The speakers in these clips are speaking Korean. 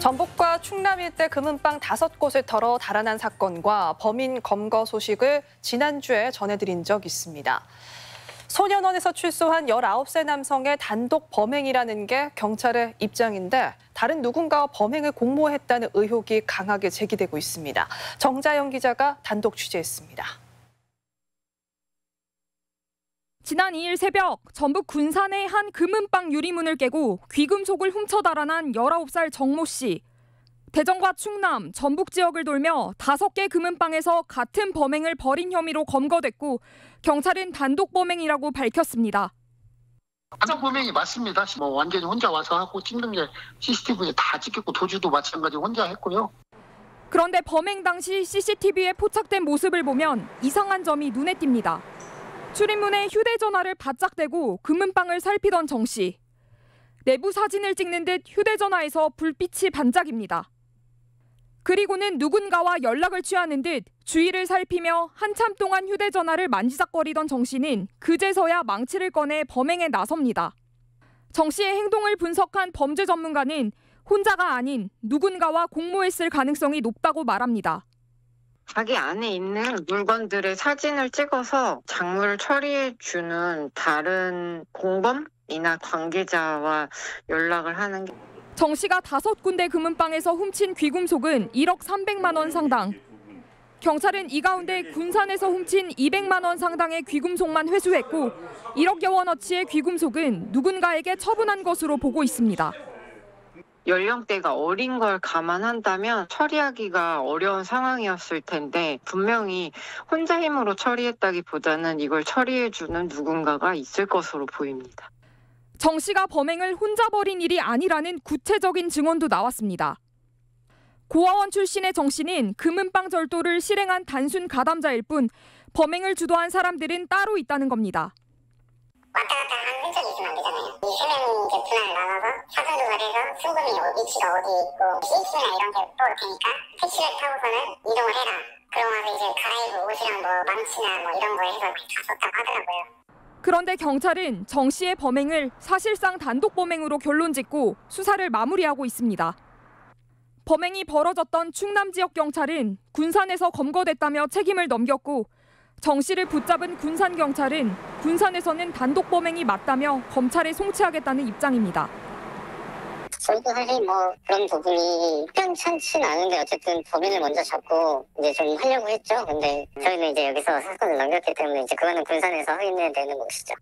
전북과 충남 일대 금은방 5곳을 털어 달아난 사건과 범인 검거 소식을 지난주에 전해드린 적 있습니다. 소년원에서 출소한 19세 남성의 단독 범행이라는 게 경찰의 입장인데 다른 누군가와 범행을 공모했다는 의혹이 강하게 제기되고 있습니다. 정자영 기자가 단독 취재했습니다. 지난 2일 새벽 전북 군산의 한 금은방 유리문을 깨고 귀금속을 훔쳐 달아난 19살 정모 씨. 대전과 충남, 전북 지역을 돌며 5개 금은방에서 같은 범행을 벌인 혐의로 검거됐고 경찰은 단독 범행이라고 밝혔습니다. 단독 범행이 맞습니다. 완전히 혼자 와서 하고 찍는 게 CCTV에 다 찍혔고 도주도 마찬가지로 혼자 했고요. 그런데 범행 당시 CCTV에 포착된 모습을 보면 이상한 점이 눈에 띕니다. 출입문에 휴대전화를 바짝 대고 금은방을 살피던 정 씨. 내부 사진을 찍는 듯 휴대전화에서 불빛이 반짝입니다. 그리고는 누군가와 연락을 취하는 듯 주위를 살피며 한참 동안 휴대전화를 만지작거리던 정 씨는 그제서야 망치를 꺼내 범행에 나섭니다. 정 씨의 행동을 분석한 범죄 전문가는 혼자가 아닌 누군가와 공모했을 가능성이 높다고 말합니다. 자기 안에 있는 물건들의 사진을 찍어서 작물을 처리해주는 다른 공범이나 관계자와 연락을 하는 게. 정 씨가 5군데 금은방에서 훔친 귀금속은 1억 300만 원 상당. 경찰은 이 가운데 군산에서 훔친 200만 원 상당의 귀금속만 회수했고 1억여 원어치의 귀금속은 누군가에게 처분한 것으로 보고 있습니다. 연령대가 어린 걸 감안한다면 처리하기가 어려운 상황이었을 텐데 분명히 혼자 힘으로 처리했다기보다는 이걸 처리해주는 누군가가 있을 것으로 보입니다. 정 씨가 범행을 혼자 벌인 일이 아니라는 구체적인 증언도 나왔습니다. 고아원 출신의 정 씨는 금은방 절도를 실행한 단순 가담자일 뿐 범행을 주도한 사람들은 따로 있다는 겁니다. 왔다 갔다 하는 흔적이 있으면 안 되잖아요. 이 3명이 이제 분할을 나눠서 사전조사를 해서 순금이 위치가 어디 있고 CCTV나 이런 게 떠올 테니까 택시를 타고서는 이동을 해라. 그러고 나서 이제 갈아입을 옷이랑 망치나 이런 거 해서 다 썼다고 하더라고요. 그런데 경찰은 정 씨의 범행을 사실상 단독 범행으로 결론짓고 수사를 마무리하고 있습니다. 범행이 벌어졌던 충남 지역 경찰은 군산에서 검거됐다며 책임을 넘겼고 정 씨를 붙잡은 군산 경찰은 군산에서는 단독 범행이 맞다며 검찰에 송치하겠다는 입장입니다. 저희도 사실 그런 부분이 편찮지는 않은데 어쨌든 범인을 먼저 잡고 이제 좀 하려고 했죠. 근데 저희는 이제 여기서 사건을 넘겼기 때문에 이제 그거는 군산에서 확인해야 되는 것이죠.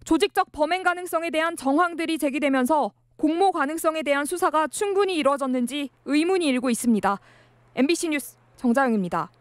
조직적 범행 가능성에 대한 정황들이 제기되면서 공모 가능성에 대한 수사가 충분히 이루어졌는지 의문이 일고 있습니다. MBC 뉴스 정자영입니다.